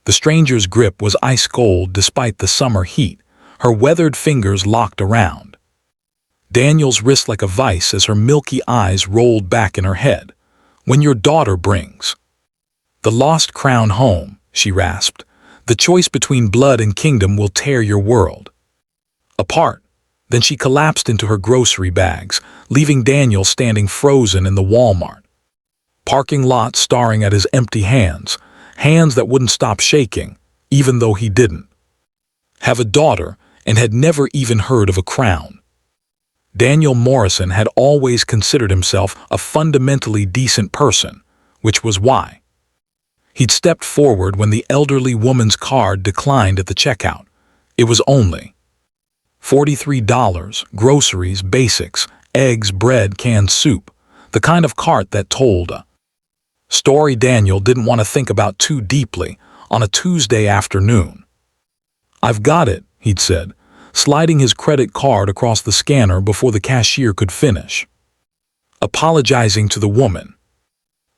The stranger's grip was ice cold despite the summer heat, her weathered fingers locked around Daniel's wrist like a vice as her milky eyes rolled back in her head. "When your daughter brings the lost crown home," she rasped, "the choice between blood and kingdom will tear your world apart." Then she collapsed into her grocery bags, leaving Daniel standing frozen in the Walmart parking lot staring at his empty hands that wouldn't stop shaking, even though he didn't have a daughter and had never even heard of a crown. Daniel Morrison had always considered himself a fundamentally decent person, which was why he'd stepped forward when the elderly woman's card declined at the checkout. It was only $43, groceries, basics, eggs, bread, canned soup, the kind of cart that told a story Daniel didn't want to think about too deeply on a Tuesday afternoon. "I've got it," he'd said, sliding his credit card across the scanner before the cashier could finish apologizing to the woman.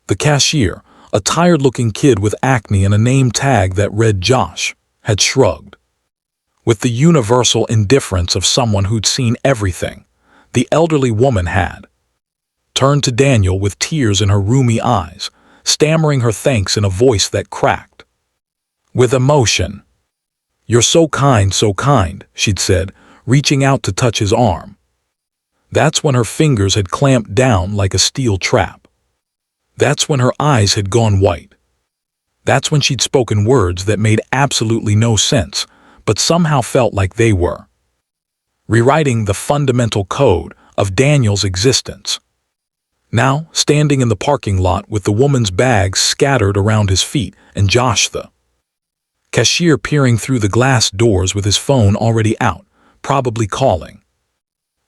The cashier, a tired-looking kid with acne and a name tag that read Josh, had shrugged. With the universal indifference of someone who'd seen everything, the elderly woman had turned to Daniel with tears in her rheumy eyes, stammering her thanks in a voice that cracked with emotion. "You're so kind," she'd said, reaching out to touch his arm. That's when her fingers had clamped down like a steel trap. That's when her eyes had gone white. That's when she'd spoken words that made absolutely no sense, but somehow felt like they were rewriting the fundamental code of Daniel's existence. Now, standing in the parking lot with the woman's bags scattered around his feet and Josh the cashier peering through the glass doors with his phone already out, probably calling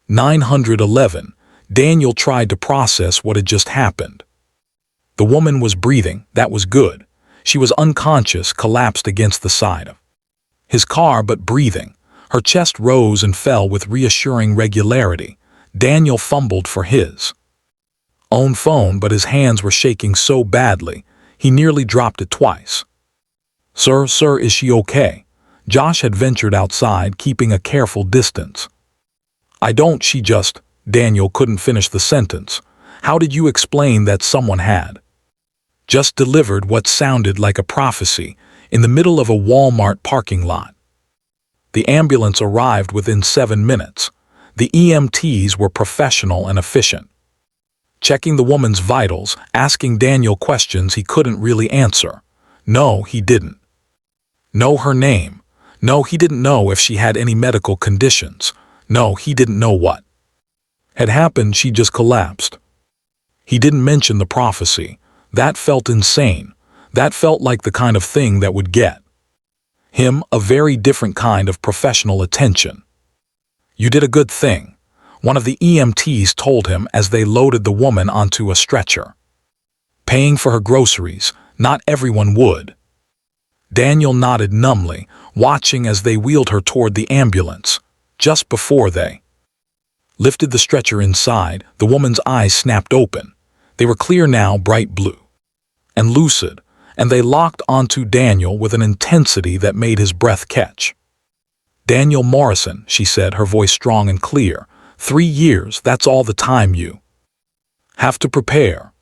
911, Daniel tried to process what had just happened. The woman was breathing, that was good. She was unconscious, collapsed against the side of his car but breathing. Her chest rose and fell with reassuring regularity. Daniel fumbled for his own phone, but his hands were shaking so badly, he nearly dropped it twice. Sir, is she okay?" Josh had ventured outside, keeping a careful distance. She just..." Daniel couldn't finish the sentence. How did you explain that someone had just delivered what sounded like a prophecy in the middle of a Walmart parking lot? The ambulance arrived within 7 minutes. The EMTs were professional and efficient, checking the woman's vitals, asking Daniel questions he couldn't really answer. No, he didn't know her name. No, he didn't know if she had any medical conditions. No, he didn't know what had happened. She just collapsed. He didn't mention the prophecy. That felt insane. That felt like the kind of thing that would get him a very different kind of professional attention. "You did a good thing," one of the EMTs told him as they loaded the woman onto a stretcher. "Paying for her groceries, not everyone would." Daniel nodded numbly, watching as they wheeled her toward the ambulance. Just before they lifted the stretcher inside, the woman's eyes snapped open. They were clear now, bright blue and lucid, and they locked onto Daniel with an intensity that made his breath catch. "Daniel Morrison," she said, her voice strong and clear. 3 years, that's all the time you have to prepare."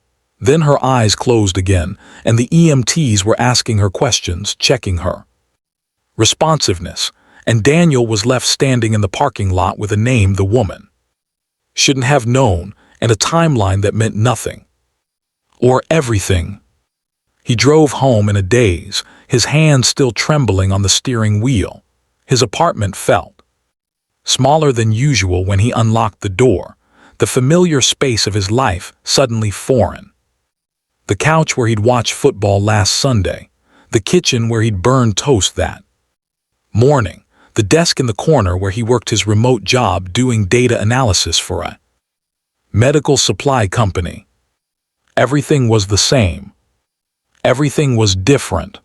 Then her eyes closed again, and the EMTs were asking her questions, checking her responsiveness, and Daniel was left standing in the parking lot with a name the woman shouldn't have known and a timeline that meant nothing. Or everything. He drove home in a daze, his hands still trembling on the steering wheel. His apartment felt smaller than usual when he unlocked the door, the familiar space of his life suddenly foreign. The couch where he'd watched football last Sunday, the kitchen where he'd burned toast that morning, the desk in the corner where he worked his remote job doing data analysis for a medical supply company. Everything was the same. Everything was different.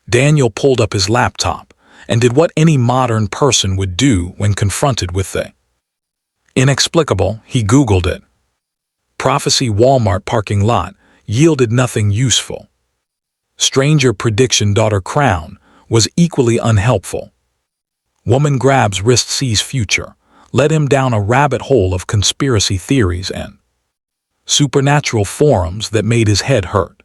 Daniel pulled up his laptop and did what any modern person would do when confronted with the inexplicable. He Googled it. Prophecy Walmart parking lot yielded nothing useful. Stranger prediction daughter crown was equally unhelpful. Woman grabs wrist sees future, led him down a rabbit hole of conspiracy theories and supernatural forums that made his head hurt.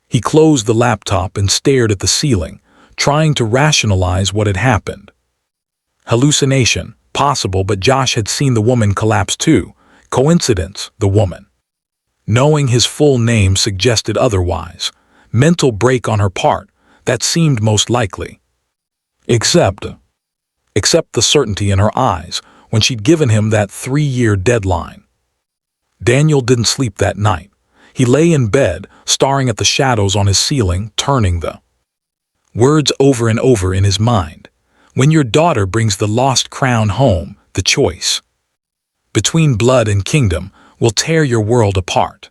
He closed the laptop and stared at the ceiling, trying to rationalize what had happened. Hallucination, possible, but Josh had seen the woman collapse too. Coincidence, the woman. Knowing his full name suggested otherwise. Mental break on her part, that seemed most likely. Except the certainty in her eyes when she'd given him that 3-year deadline. Daniel didn't sleep that night. He lay in bed, staring at the shadows on his ceiling, turning the words over and over in his mind. When your daughter brings the lost crown home, the choice between blood and kingdom will tear your world apart.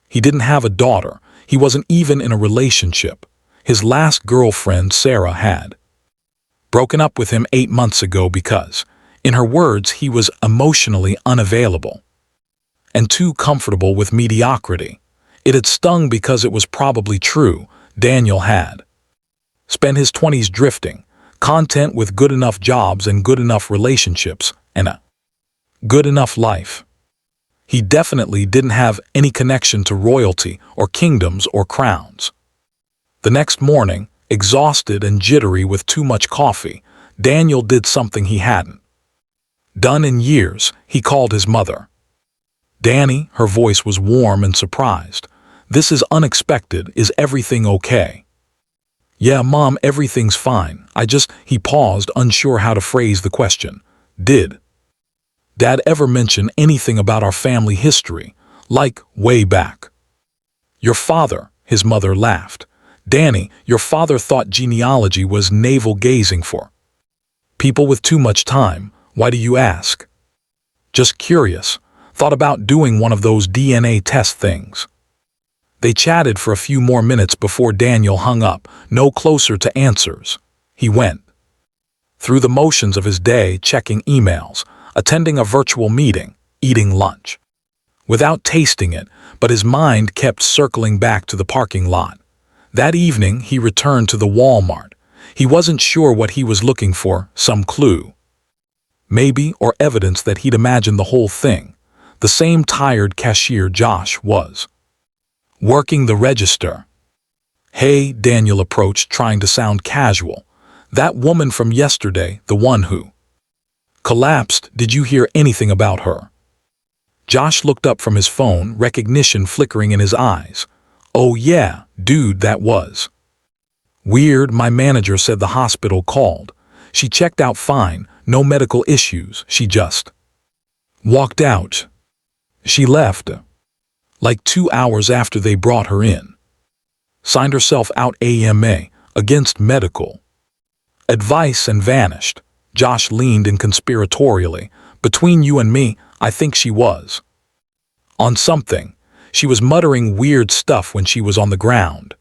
He didn't have a daughter. He wasn't even in a relationship. His last girlfriend, Sarah, had broken up with him 8 months ago because, in her words, he was emotionally unavailable and too comfortable with mediocrity. It had stung because it was probably true. Daniel had spent his 20s drifting, content with good enough jobs and good enough relationships and a good enough life. He definitely didn't have any connection to royalty or kingdoms or crowns. The next morning, exhausted and jittery with too much coffee, Daniel did something he hadn't done in years. He called his mother. Danny, her voice was warm and surprised. This is unexpected. Is everything okay? Yeah, Mom, everything's fine. He paused, unsure how to phrase the question. Did Dad ever mention anything about our family history, like way back? Your father, his mother laughed. Danny, your father thought genealogy was navel-gazing for people with too much time. Why do you ask? Just curious. Thought about doing one of those DNA test things. They chatted for a few more minutes before Daniel hung up, no closer to answers. He went through the motions of his day, checking emails, attending a virtual meeting, eating lunch, without tasting it, but his mind kept circling back to the parking lot. That evening, he returned to the Walmart. He wasn't sure what he was looking for, some clue, maybe, or evidence that he'd imagined the whole thing. The same tired cashier Josh was working the register. Hey, Daniel approached, trying to sound casual. That woman from yesterday, the one who collapsed, did you hear anything about her? Josh looked up from his phone, recognition flickering in his eyes. Oh yeah, dude, that was weird. My manager said the hospital called. She checked out fine, no medical issues. She just walked out. She left like 2 hours after they brought her in. Signed herself out AMA, against medical advice, and vanished. Josh leaned in conspiratorially. Between you and me, I think she was on something. She was muttering weird stuff when she was on the ground.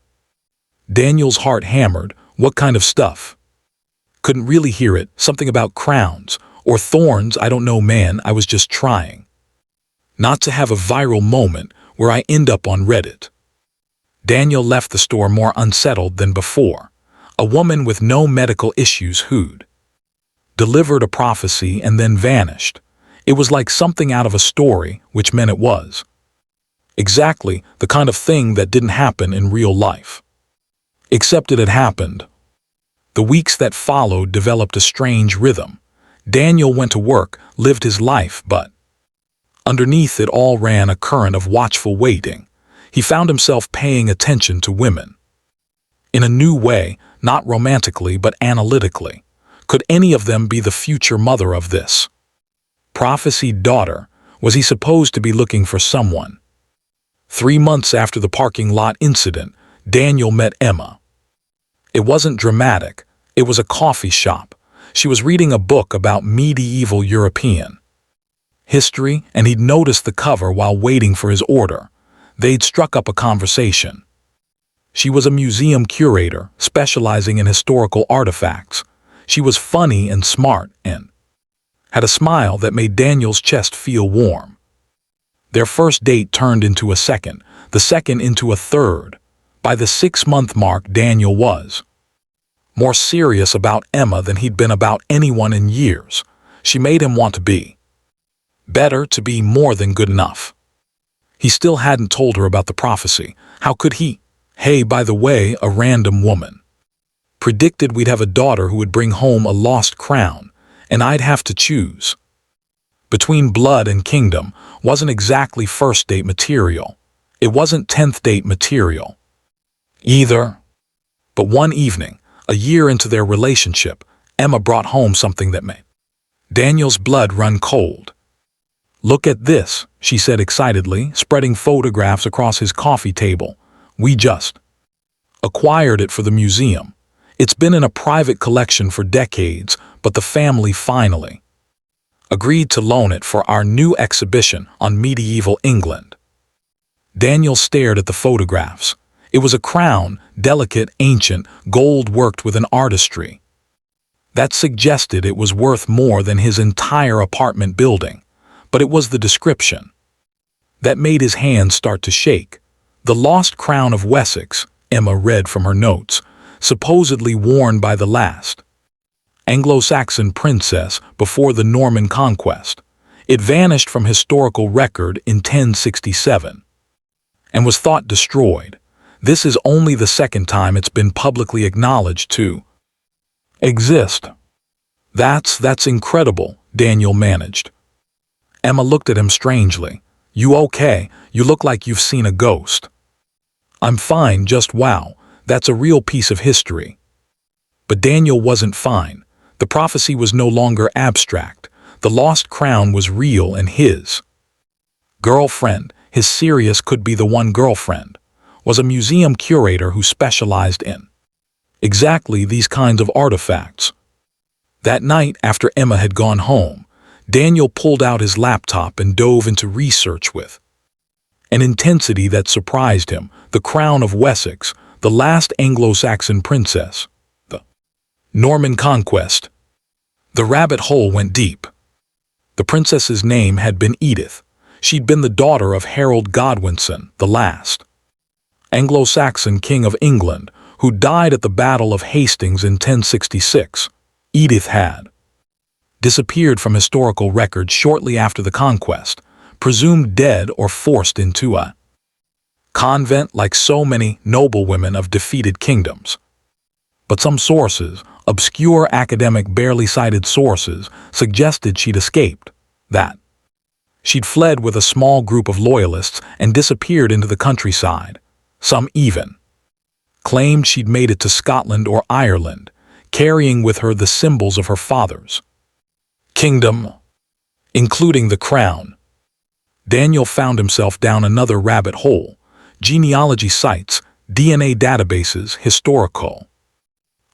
Daniel's heart hammered. What kind of stuff? Couldn't really hear it. Something about crowns or thorns. I don't know, man. I was just trying not to have a viral moment where I end up on Reddit. Daniel left the store more unsettled than before. A woman with no medical issues who'd delivered a prophecy and then vanished. It was like something out of a story, which meant it was exactly the kind of thing that didn't happen in real life. Except it had happened. The weeks that followed developed a strange rhythm. Daniel went to work, lived his life, but underneath it all ran a current of watchful waiting. He found himself paying attention to women in a new way, not romantically but analytically. Could any of them be the future mother of this prophesied daughter? Was he supposed to be looking for someone? 3 months after the parking lot incident, Daniel met Emma. It wasn't dramatic. It was a coffee shop. She was reading a book about medieval European history, and he'd noticed the cover while waiting for his order. They'd struck up a conversation. She was a museum curator, specializing in historical artifacts. She was funny and smart and had a smile that made Daniel's chest feel warm. Their first date turned into a second, the second into a third. By the 6-month mark, Daniel was more serious about Emma than he'd been about anyone in years. She made him want to be better, to be more than good enough. He still hadn't told her about the prophecy. How could he? Hey, by the way, a random woman predicted we'd have a daughter who would bring home a lost crown, and I'd have to choose between blood and kingdom. Wasn't exactly first date material. It wasn't 10th date material either. But one evening, a year into their relationship, Emma brought home something that made Daniel's blood run cold. "Look at this," she said excitedly, spreading photographs across his coffee table. "We just acquired it for the museum. It's been in a private collection for decades, but the family finally agreed to loan it for our new exhibition on medieval England." Daniel stared at the photographs. It was a crown, delicate, ancient, gold worked with an artistry that suggested it was worth more than his entire apartment building. But it was the description that made his hands start to shake. "The lost crown of Wessex," Emma read from her notes, "supposedly worn by the last Anglo-Saxon princess before the Norman conquest. It vanished from historical record in 1067 and was thought destroyed. This is only the second time it's been publicly acknowledged to exist." That's incredible," Daniel managed. Emma looked at him strangely. "You okay? You look like you've seen a ghost." "I'm fine, just wow, that's a real piece of history." But Daniel wasn't fine. The prophecy was no longer abstract. The lost crown was real, and his girlfriend, his serious could-be-the-one girlfriend, was a museum curator who specialized in exactly these kinds of artifacts. That night, after Emma had gone home, Daniel pulled out his laptop and dove into research with an intensity that surprised him. The crown of Wessex, the last Anglo-Saxon princess, the Norman conquest. The rabbit hole went deep. The princess's name had been Edith. She'd been the daughter of Harold Godwinson, the last Anglo-Saxon king of England, who died at the Battle of Hastings in 1066. Edith had disappeared from historical records shortly after the conquest, presumed dead or forced into a convent like so many noblewomen of defeated kingdoms. But some sources, obscure academic barely cited sources, suggested she'd escaped, that she'd fled with a small group of loyalists and disappeared into the countryside. Some even claimed she'd made it to Scotland or Ireland, carrying with her the symbols of her father's kingdom, including the crown. Daniel found himself down another rabbit hole: genealogy sites, DNA databases, historical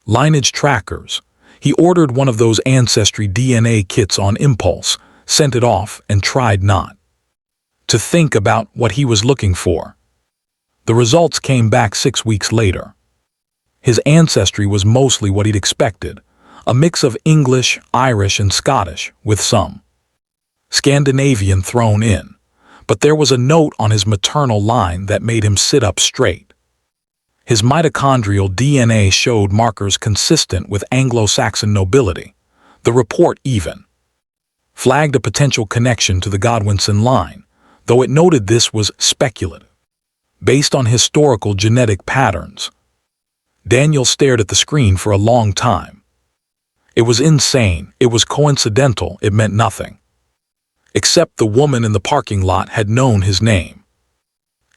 lineage trackers. He ordered one of those ancestry DNA kits on impulse, sent it off, and tried not to think about what he was looking for. The results came back 6 weeks later. His ancestry was mostly what he'd expected, a mix of English, Irish, and Scottish, with some Scandinavian thrown in. But there was a note on his maternal line that made him sit up straight. His mitochondrial DNA showed markers consistent with Anglo-Saxon nobility. The report even flagged a potential connection to the Godwinson line, though it noted this was speculative, based on historical genetic patterns. Daniel stared at the screen for a long time. It was insane, it was coincidental, it meant nothing. Except the woman in the parking lot had known his name.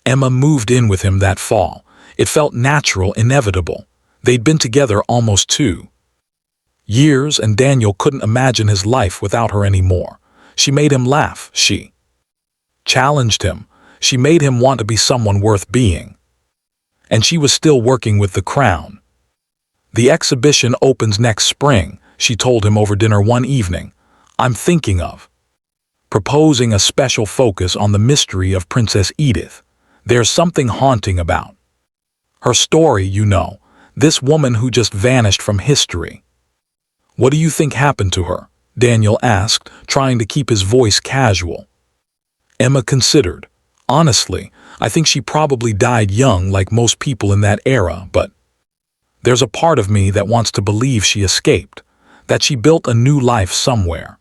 Emma moved in with him that fall. It felt natural, inevitable. They'd been together almost 2 years, and Daniel couldn't imagine his life without her anymore. She made him laugh, she challenged him, she made him want to be someone worth being. And she was still working with the crown. "The exhibition opens next spring," she told him over dinner one evening. "I'm thinking of proposing a special focus on the mystery of Princess Edith. There's something haunting about her story, you know, this woman who just vanished from history." "What do you think happened to her?" Daniel asked, trying to keep his voice casual. Emma considered. "Honestly, I think she probably died young like most people in that era, but there's a part of me that wants to believe she escaped, that she built a new life somewhere,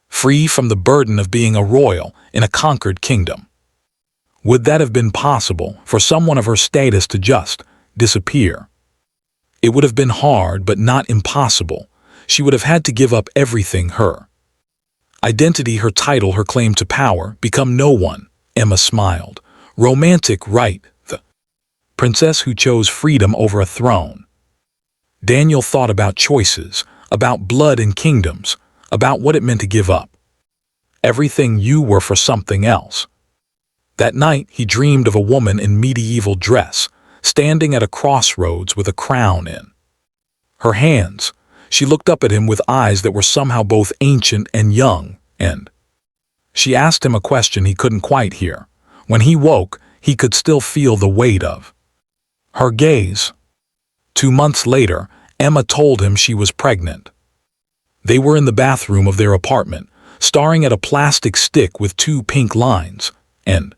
free from the burden of being a royal in a conquered kingdom. Would that have been possible for someone of her status to just disappear? It would have been hard, but not impossible. She would have had to give up everything, her identity, her title, her claim to power, become no one. Emma smiled. Romantic, right? The princess who chose freedom over a throne. Daniel thought about choices, about blood and kingdoms, about what it meant to give up everything you were for something else. That night, he dreamed of a woman in medieval dress, standing at a crossroads with a crown in her hands. She looked up at him with eyes that were somehow both ancient and young, and she asked him a question he couldn't quite hear. When he woke, he could still feel the weight of her gaze. 2 months later, Emma told him she was pregnant. They were in the bathroom of their apartment, staring at a plastic stick with 2 pink lines, and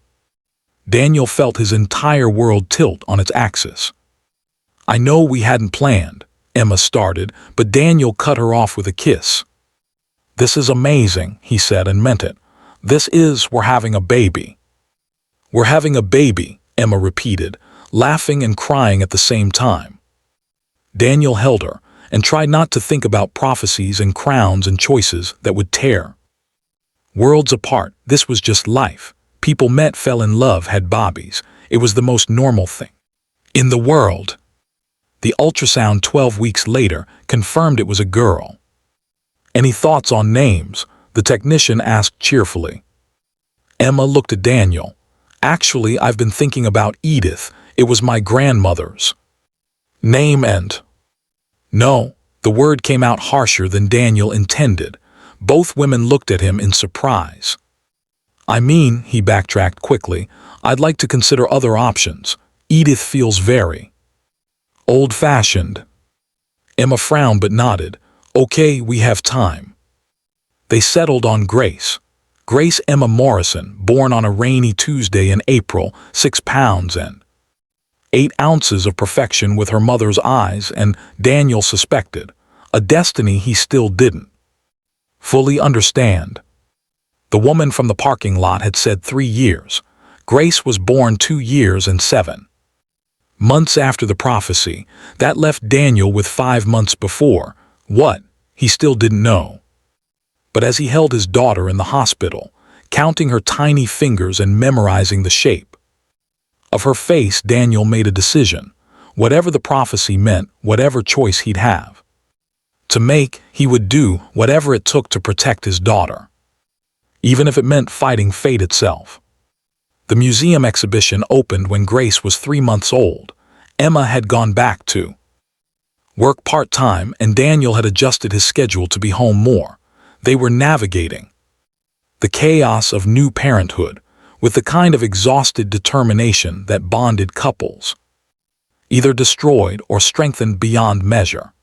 Daniel felt his entire world tilt on its axis. I know we hadn't planned, Emma started, but Daniel cut her off with a kiss. This is amazing, he said, and meant it. We're having a baby. We're having a baby, Emma repeated, laughing and crying at the same time. Daniel held her and tried not to think about prophecies and crowns and choices that would tear worlds apart. This was just life. People met, fell in love, had babies. It was the most normal thing in the world. The ultrasound 12 weeks later confirmed it was a girl. Any thoughts on names? The technician asked cheerfully. Emma looked at Daniel. Actually, I've been thinking about Edith. It was my grandmother's name, and no, the word came out harsher than Daniel intended. Both women looked at him in surprise. I mean, he backtracked quickly, I'd like to consider other options. Edith feels very old-fashioned. Emma frowned but nodded. Okay, we have time. They settled on Grace. Grace Emma Morrison, born on a rainy Tuesday in April, 6 pounds and 8 ounces of perfection with her mother's eyes, and Daniel suspected a destiny he still didn't fully understand. The woman from the parking lot had said 3 years. Grace was born 2 years and 7 months after the prophecy. That left Daniel with 5 months before. What? He still didn't know. But as he held his daughter in the hospital, counting her tiny fingers and memorizing the shape of her face, Daniel made a decision. Whatever the prophecy meant, whatever choice he'd have to make, he would do whatever it took to protect his daughter, even if it meant fighting fate itself. The museum exhibition opened when Grace was 3 months old. Emma had gone back to work part-time, and Daniel had adjusted his schedule to be home more. They were navigating the chaos of new parenthood with the kind of exhausted determination that bonded couples, either destroyed or strengthened beyond measure.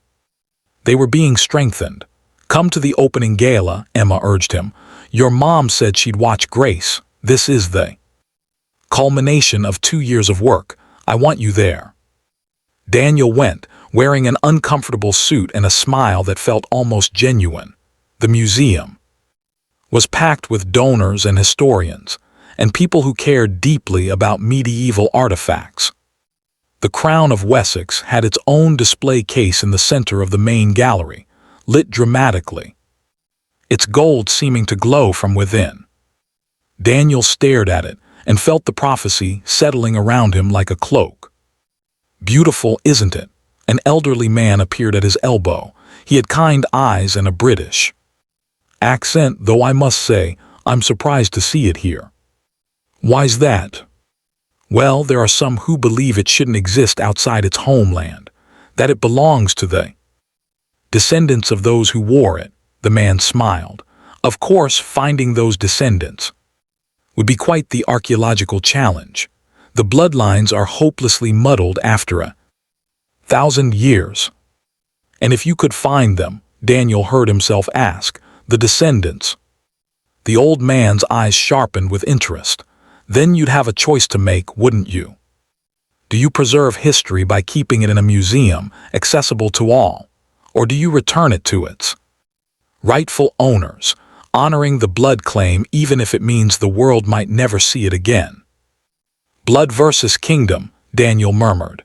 They were being strengthened. Come to the opening gala, Emma urged him. Your mom said she'd watch Grace. This is the culmination of 2 years of work. I want you there. Daniel went, wearing an uncomfortable suit and a smile that felt almost genuine. The museum was packed with donors and historians, and people who cared deeply about medieval artifacts. The Crown of Wessex had its own display case in the center of the main gallery, lit dramatically, its gold seeming to glow from within. Daniel stared at it and felt the prophecy settling around him like a cloak. Beautiful, isn't it? An elderly man appeared at his elbow. He had kind eyes and a British accent, though I must say, I'm surprised to see it here. Why's that? Well, there are some who believe it shouldn't exist outside its homeland, that it belongs to the descendants of those who wore it. The man smiled. Of course, finding those descendants would be quite the archaeological challenge. The bloodlines are hopelessly muddled after 1,000 years. And if you could find them, Daniel heard himself ask, the descendants. The old man's eyes sharpened with interest. Then you'd have a choice to make, wouldn't you? Do you preserve history by keeping it in a museum, accessible to all? Or do you return it to its rightful owners, honoring the blood claim even if it means the world might never see it again? Blood versus kingdom, Daniel murmured.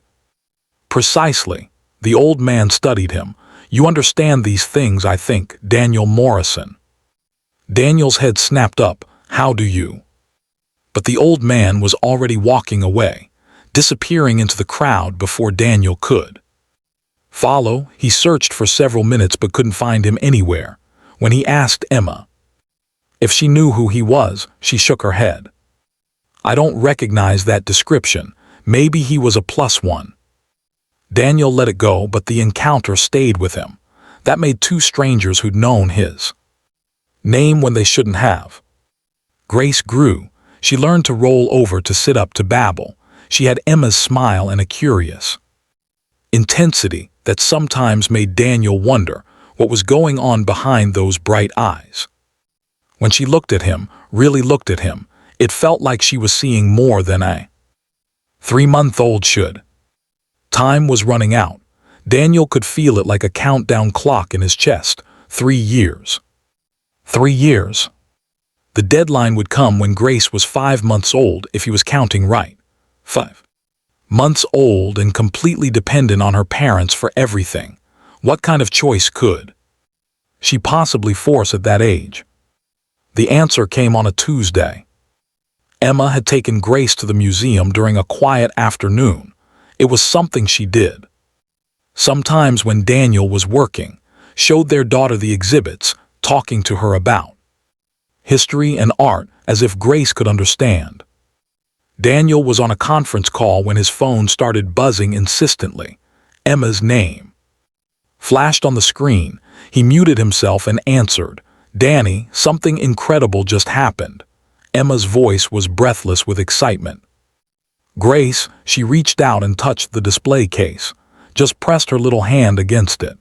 Precisely. The old man studied him. You understand these things, I think, Daniel Morrison. Daniel's head snapped up. How do you? But the old man was already walking away, disappearing into the crowd before Daniel could follow. He searched for several minutes but couldn't find him anywhere. When he asked Emma if she knew who he was, she shook her head. I don't recognize that description. Maybe he was a +1. Daniel let it go, but the encounter stayed with him. That made two strangers who'd known his name when they shouldn't have. Grace grew. She learned to roll over, to sit up, to babble. She had Emma's smile and a curious intensity that sometimes made Daniel wonder what was going on behind those bright eyes. When she looked at him, really looked at him, it felt like she was seeing more than a 3-month-old should. Time was running out. Daniel could feel it like a countdown clock in his chest. 3 years. 3 years. The deadline would come when Grace was 5 months old, if he was counting right. 5 months old and completely dependent on her parents for everything. What kind of choice could she possibly force at that age? The answer came on a Tuesday. Emma had taken Grace to the museum during a quiet afternoon. It was something she did sometimes when Daniel was working, showed their daughter the exhibits, talking to her about history and art as if Grace could understand. Daniel was on a conference call when his phone started buzzing insistently. Emma's name flashed on the screen. He muted himself and answered. Danny, something incredible just happened. Emma's voice was breathless with excitement. Grace, she reached out and touched the display case, just pressed her little hand against it.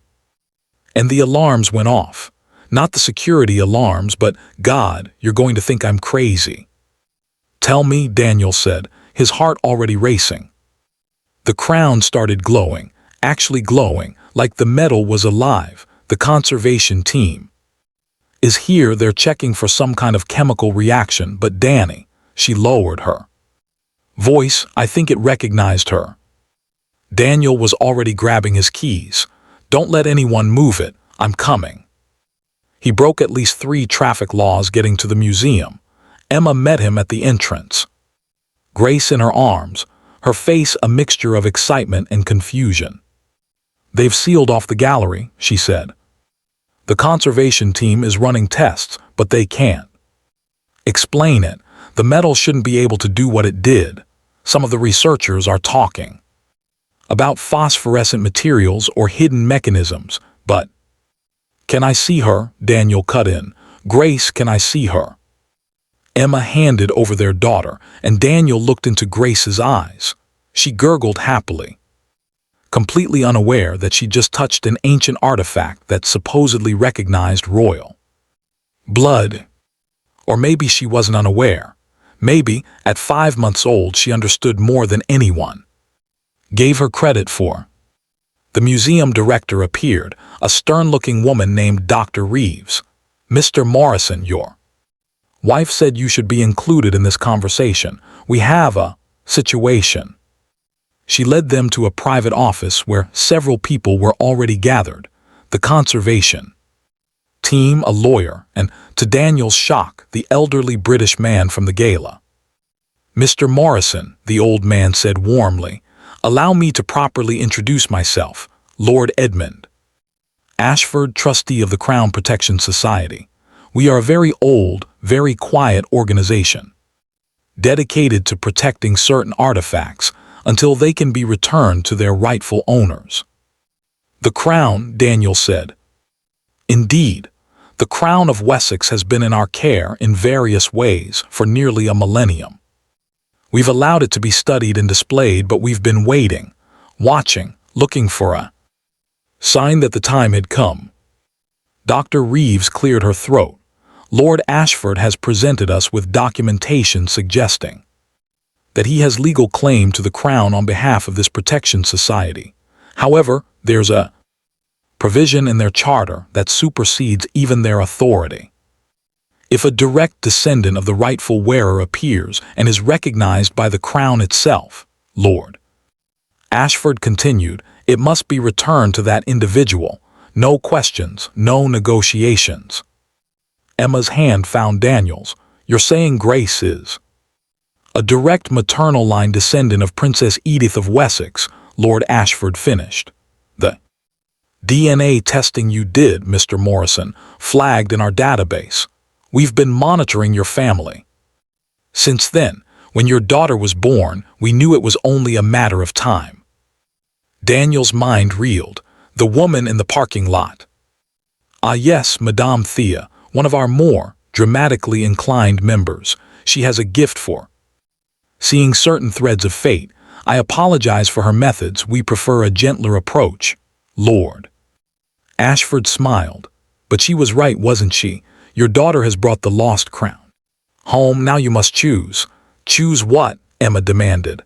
And the alarms went off. Not the security alarms, but, God, you're going to think I'm crazy. Tell me, Daniel said, his heart already racing. The crown started glowing, actually glowing, like the metal was alive. The conservation team is here. They're checking for some kind of chemical reaction, but Danny, she lowered her voice. I think it recognized her. Daniel was already grabbing his keys. Don't let anyone move it. I'm coming. He broke at least 3 traffic laws getting to the museum. Emma met him at the entrance. Grace in her arms, her face a mixture of excitement and confusion. They've sealed off the gallery, she said. The conservation team is running tests, but they can't explain it. The metal shouldn't be able to do what it did. Some of the researchers are talking about phosphorescent materials or hidden mechanisms, but can I see her? Daniel cut in. Grace, can I see her? Emma handed over their daughter, and Daniel looked into Grace's eyes. She gurgled happily, completely unaware that she just touched an ancient artifact that supposedly recognized royal blood. Or maybe she wasn't unaware. Maybe, at 5 months old, she understood more than anyone gave her credit for. The museum director appeared, a stern-looking woman named Dr. Reeves. Mr. Morrison, your wife said you should be included in this conversation. We have a situation. She led them to a private office where several people were already gathered. The conservation team, a lawyer, and, to Daniel's shock, the elderly British man from the gala. Mr. Morrison, the old man said warmly, allow me to properly introduce myself, Lord Edmund Ashford, trustee of the Crown Protection Society. We are a very old, very quiet organization, dedicated to protecting certain artifacts until they can be returned to their rightful owners. The Crown, Daniel said. Indeed, the Crown of Wessex has been in our care in various ways for nearly a millennium. We've allowed it to be studied and displayed, but we've been waiting, watching, looking for a sign that the time had come. Dr. Reeves cleared her throat. Lord Ashford has presented us with documentation suggesting that he has legal claim to the crown on behalf of this protection society. However, there's a provision in their charter that supersedes even their authority. If a direct descendant of the rightful wearer appears and is recognized by the crown itself, Lord Ashford continued, it must be returned to that individual. No questions, no negotiations. Emma's hand found Daniel's. You're saying Grace is a direct maternal line descendant of Princess Edith of Wessex, Lord Ashford finished. The DNA testing you did, Mr. Morrison, flagged in our database. We've been monitoring your family. Since then, when your daughter was born, we knew it was only a matter of time. Daniel's mind reeled. The woman in the parking lot. Ah yes, Madame Thea, one of our more dramatically inclined members. She has a gift for seeing certain threads of fate. I apologize for her methods. We prefer a gentler approach, Lord. Ashford smiled. But she was right, wasn't she? Your daughter has brought the lost crown home. Now you must choose. Choose what? Emma demanded.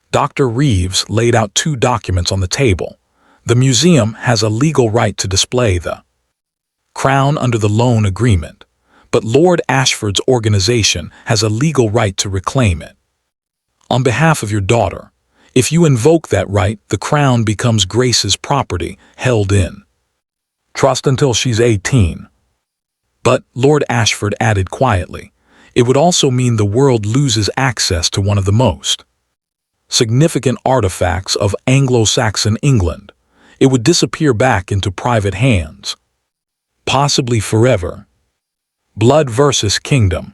Dr. Reeves laid out 2 documents on the table. The museum has a legal right to display the crown under the loan agreement, but Lord Ashford's organization has a legal right to reclaim it. On behalf of your daughter, if you invoke that right, the crown becomes Grace's property, held in trust until she's 18. But, Lord Ashford added quietly, it would also mean the world loses access to one of the most significant artifacts of Anglo-Saxon England. It would disappear back into private hands. Possibly forever. Blood versus kingdom.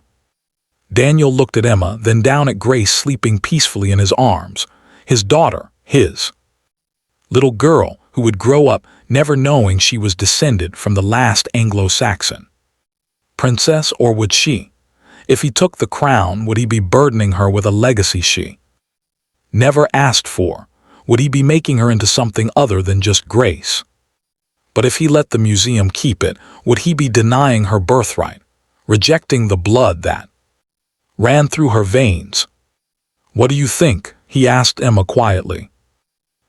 Daniel looked at Emma, then down at Grace sleeping peacefully in his arms. His daughter, his little girl, who would grow up never knowing she was descended from the last Anglo-Saxon princess, or would she? If he took the crown, would he be burdening her with a legacy she never asked for? Would he be making her into something other than just Grace? But if he let the museum keep it, would he be denying her birthright, rejecting the blood that ran through her veins? What do you think? He asked Emma quietly.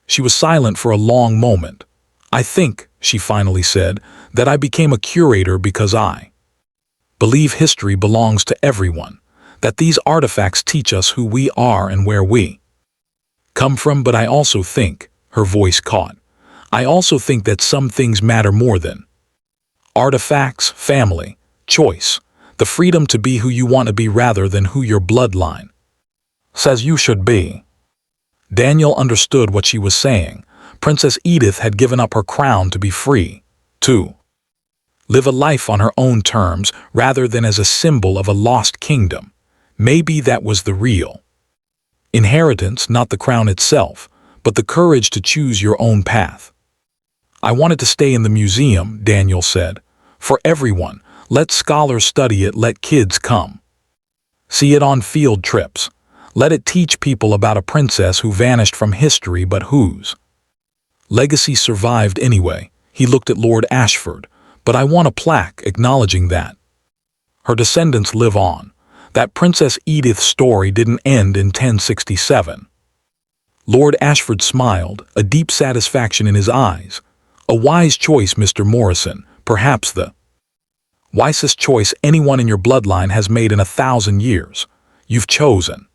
She was silent for a long moment. I think, she finally said, that I became a curator because I believe history belongs to everyone, that these artifacts teach us who we are and where we come from. But I also think, her voice caught, I also think that some things matter more than artifacts, family, choice, the freedom to be who you want to be rather than who your bloodline says you should be. Daniel understood what she was saying. Princess Edith had given up her crown to be free, to live a life on her own terms rather than as a symbol of a lost kingdom. Maybe that was the real inheritance, not the crown itself, but the courage to choose your own path. I wanted to stay in the museum, Daniel said. For everyone, let scholars study it, let kids come see it on field trips. Let it teach people about a princess who vanished from history but whose legacy survived anyway. He looked at Lord Ashford. But I want a plaque acknowledging that her descendants live on. That Princess Edith story didn't end in 1067. Lord Ashford smiled, a deep satisfaction in his eyes. A wise choice, Mr. Morrison, perhaps the wisest choice anyone in your bloodline has made in 1,000 years. You've chosen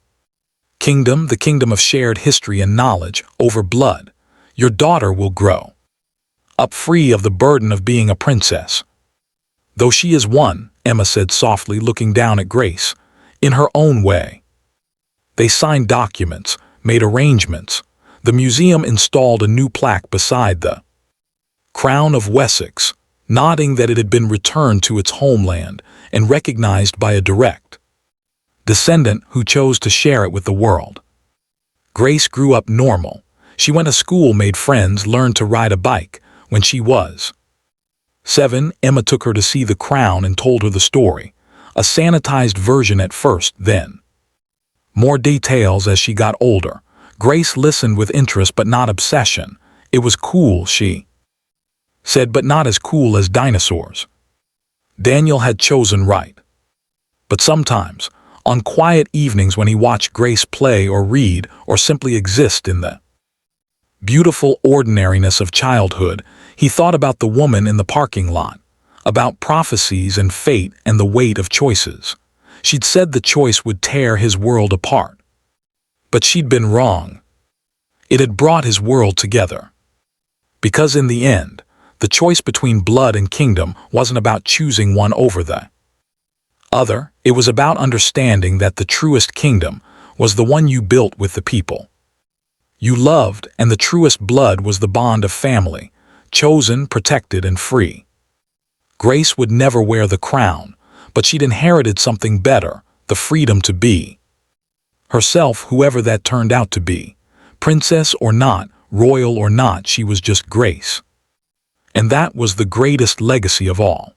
kingdom, the kingdom of shared history and knowledge, over blood. Your daughter will grow up free of the burden of being a princess. Though she is one, Emma said softly, looking down at Grace, in her own way. They signed documents, made arrangements. The museum installed a new plaque beside the Crown of Wessex, nodding that it had been returned to its homeland and recognized by a direct descendant who chose to share it with the world. Grace grew up normal. She went to school, made friends, learned to ride a bike. When she was 7, Emma took her to see the crown and told her the story, a sanitized version at first, then more details as she got older. Grace listened with interest but not obsession. It was cool, she said, but not as cool as dinosaurs. Daniel had chosen right. But sometimes, On quiet evenings when he watched Grace play or read or simply exist in the beautiful ordinariness of childhood, he thought about the woman in the parking lot, about prophecies and fate and the weight of choices. She'd said the choice would tear his world apart. But she'd been wrong. It had brought his world together. Because in the end, the choice between blood and kingdom wasn't about choosing one over the other. It was about understanding that the truest kingdom was the one you built with the people you loved, and the truest blood was the bond of family, chosen, protected, and free. Grace would never wear the crown, but she'd inherited something better, the freedom to be herself, whoever that turned out to be. Princess or not, royal or not, she was just Grace. And that was the greatest legacy of all.